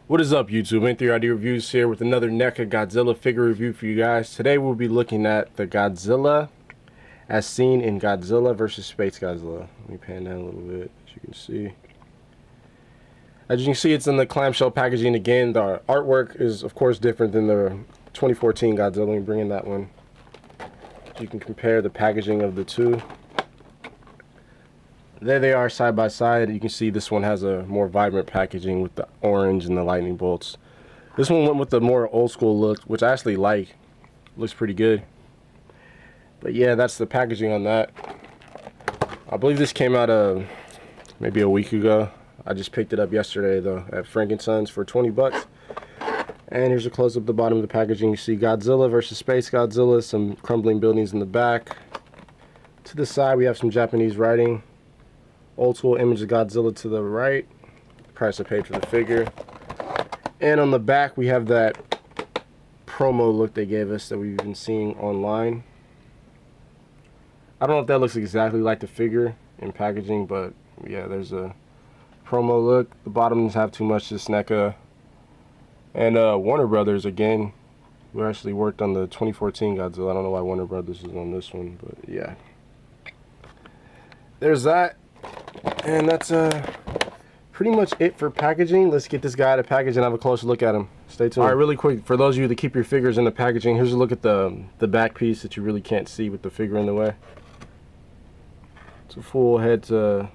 What is up, YouTube? N3RD Reviews here with another Neca Godzilla figure review for you guys. Today we'll be looking at the Godzilla as seen in Godzilla vs. Spacegodzilla. Let me pan down a little bit, as you can see. As you can see, it's in the clamshell packaging again. The artwork is, of course, different than the 2014 Godzilla. Let me bring in that one. So you can compare the packaging of the two. There they are side by side. You can see this one has a more vibrant packaging with the orange and the lightning bolts. This one went with the more old school look, which I actually like. Looks pretty good. But yeah, that's the packaging on that. I believe this came out maybe a week ago. I just picked it up yesterday though at Frankenson's for 20 bucks. And here's a close up of the bottom of the packaging. You see Godzilla versus Spacegodzilla, some crumbling buildings in the back. To the side we have some Japanese writing. Old school image of Godzilla to the right. Price I paid for the figure. And on the back we have that promo look they gave us that we've been seeing online. I don't know if that looks exactly like the figure in packaging, but yeah, there's a promo look. The bottoms have too much this NECA. And Warner Brothers again, who actually worked on the 2014 Godzilla. I don't know why Warner Brothers is on this one, but yeah. There's that. And that's pretty much it for packaging. Let's get this guy out of package and have a closer look at him. Stay tuned. Alright, really quick, for those of you that keep your figures in the packaging, here's a look at the back piece that you really can't see with the figure in the way. It's a full head to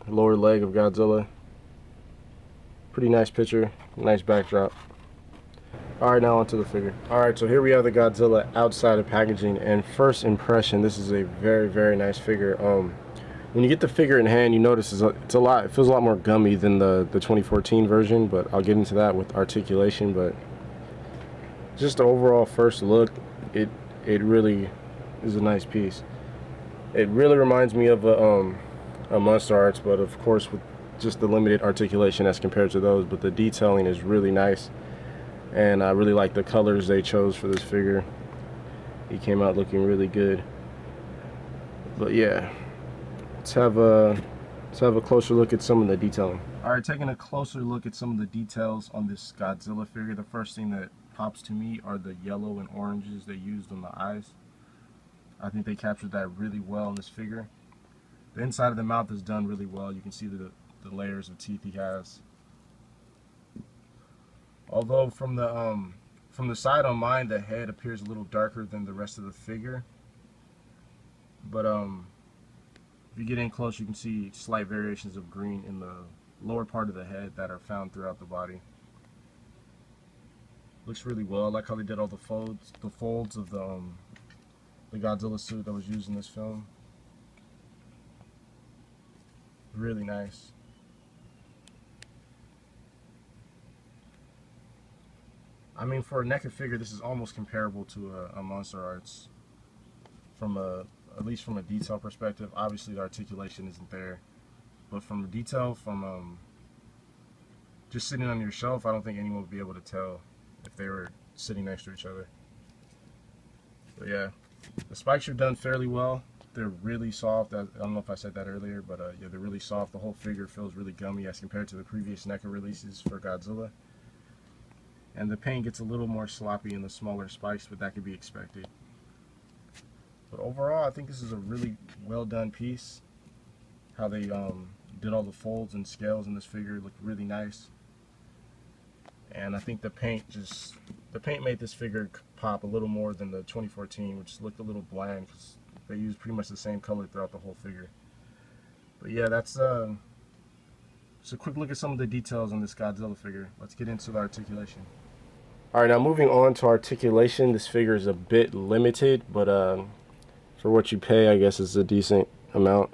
lower leg of Godzilla. Pretty nice picture, nice backdrop. Alright, now onto the figure. Alright, so here we have the Godzilla outside of packaging, and first impression, this is a very, very nice figure. When you get the figure in hand, you notice it feels a lot more gummy than the 2014 version, but I'll get into that with articulation. But just the overall first look, it really is a nice piece. It really reminds me of a Monster Arts, but of course with just the limited articulation as compared to those. But the detailing is really nice, and I really like the colors they chose for this figure. He came out looking really good. But yeah. Let's have a closer look at some of the detailing. Alright, taking a closer look at some of the details on this Godzilla figure, the first thing that pops to me are the yellow and oranges they used on the eyes. I think they captured that really well in this figure. The inside of the mouth is done really well. You can see the layers of teeth he has. Although from the side on mine, the head appears a little darker than the rest of the figure. But if you get in close, you can see slight variations of green in the lower part of the head that are found throughout the body. Looks really well. I like how they did all the folds of the Godzilla suit that was used in this film. Really nice. I mean, for a NECA figure, this is almost comparable to a Monster Arts at least from a detail perspective. Obviously the articulation isn't there, but from a detail, from just sitting on your shelf, I don't think anyone would be able to tell if they were sitting next to each other. But yeah, the spikes are done fairly well. They're really soft. I don't know if I said that earlier, but yeah, they're really soft. The whole figure feels really gummy as compared to the previous NECA releases for Godzilla. And the paint gets a little more sloppy in the smaller spikes, but that could be expected. But overall, I think this is a really well done piece. How they did all the folds and scales in this figure looked really nice. And I think the paint made this figure pop a little more than the 2014, which looked a little bland because they used pretty much the same color throughout the whole figure. But yeah, that's just a quick look at some of the details on this Godzilla figure. Let's get into the articulation. Alright, now moving on to articulation, this figure is a bit limited, but for what you pay, I guess it's a decent amount.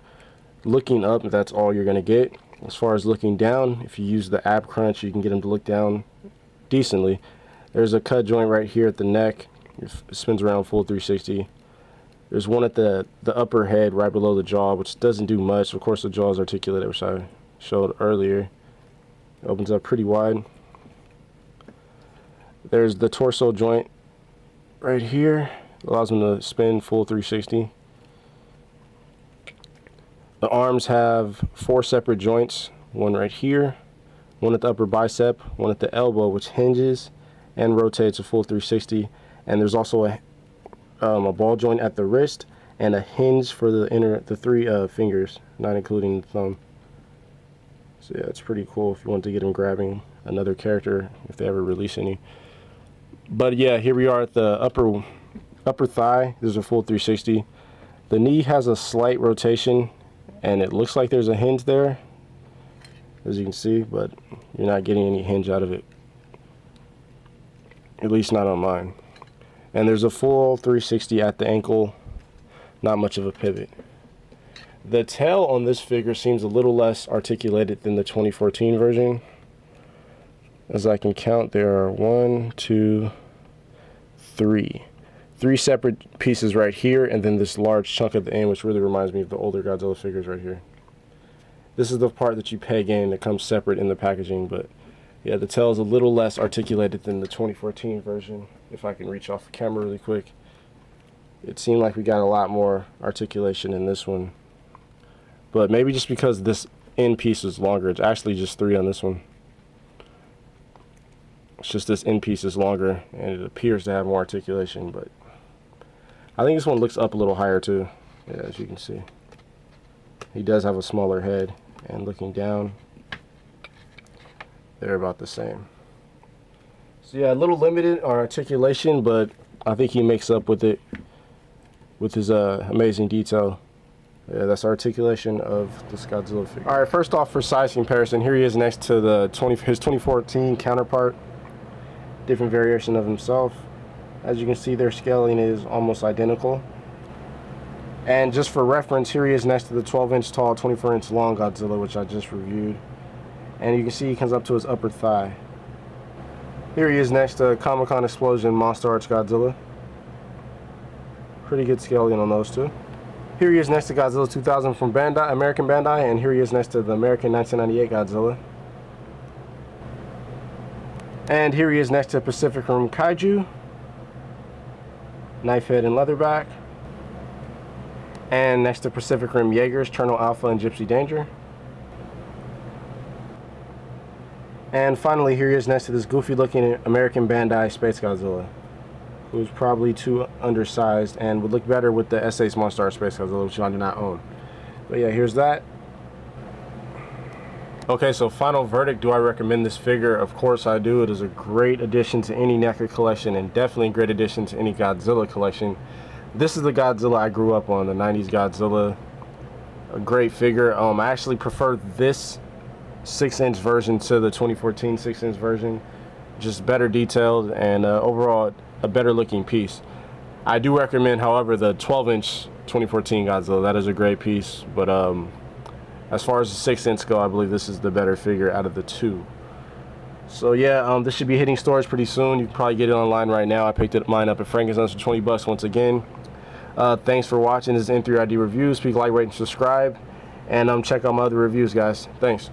Looking up, that's all you're going to get. As far as looking down, if you use the ab crunch, you can get him to look down decently. There's a cut joint right here at the neck. It spins around full 360. There's one at the upper head right below the jaw, which doesn't do much. Of course, the jaw is articulated, which I showed earlier. It opens up pretty wide. There's the torso joint right here. Allows them to spin full 360. The arms have 4 separate joints, one right here, one at the upper bicep, one at the elbow, which hinges and rotates a full 360. And there's also a ball joint at the wrist and a hinge for the three fingers, not including the thumb. So yeah, it's pretty cool if you want to get them grabbing another character if they ever release any. But yeah, here we are at the upper thigh. There's a full 360. The knee has a slight rotation, and it looks like there's a hinge there, as you can see, but you're not getting any hinge out of it, at least not on mine. And there's a full 360 at the ankle, not much of a pivot. The tail on this figure seems a little less articulated than the 2014 version. As I can count, there are 1, 2, 3. 3 separate pieces right here, and then this large chunk at the end, which really reminds me of the older Godzilla figures right here. This is the part that you peg in that comes separate in the packaging, but yeah, the tail is a little less articulated than the 2014 version. If I can reach off the camera really quick. It seemed like we got a lot more articulation in this one. But maybe just because this end piece is longer. It's actually just 3 on this one. It's just this end piece is longer, and it appears to have more articulation, but I think this one looks up a little higher too. Yeah, as you can see. He does have a smaller head, and looking down, they're about the same. So yeah, a little limited on articulation, but I think he makes up with it with his amazing detail. Yeah, that's articulation of this Godzilla figure. Alright, first off, for size comparison, here he is next to his 2014 counterpart. Different variation of himself. As you can see, their scaling is almost identical. And just for reference, here he is next to the 12-inch tall, 24-inch long Godzilla, which I just reviewed. And you can see he comes up to his upper thigh. Here he is next to Comic-Con Explosion Monster Arts Godzilla. Pretty good scaling on those two. Here he is next to Godzilla 2000 from Bandai, American Bandai, and here he is next to the American 1998 Godzilla. And here he is next to Pacific Rim Kaiju, Knifehead and Leatherback. And next to Pacific Rim Jaegers, Cherno Alpha and Gypsy Danger. And finally, here he is next to this goofy looking American Bandai Spacegodzilla, who's probably too undersized and would look better with the S8's Monster Arts Spacegodzilla, which I do not own. But yeah, here's that. Okay, so final verdict, do I recommend this figure? Of course I do. It is a great addition to any NECA collection, and definitely a great addition to any Godzilla collection. This is the Godzilla I grew up on, the 90s Godzilla. A great figure. I actually prefer this 6-inch version to the 2014 6-inch version. Just better detailed and overall a better looking piece. I do recommend, however, the 12-inch 2014 Godzilla. That is a great piece, but as far as the 6-inch go, I believe this is the better figure out of the two. So yeah, this should be hitting stores pretty soon. You can probably get it online right now. I picked mine up at Frankenstein's for 20 bucks once again. Thanks for watching. This is N3RD Reviews. Please like, rate, and subscribe. And check out my other reviews, guys. Thanks.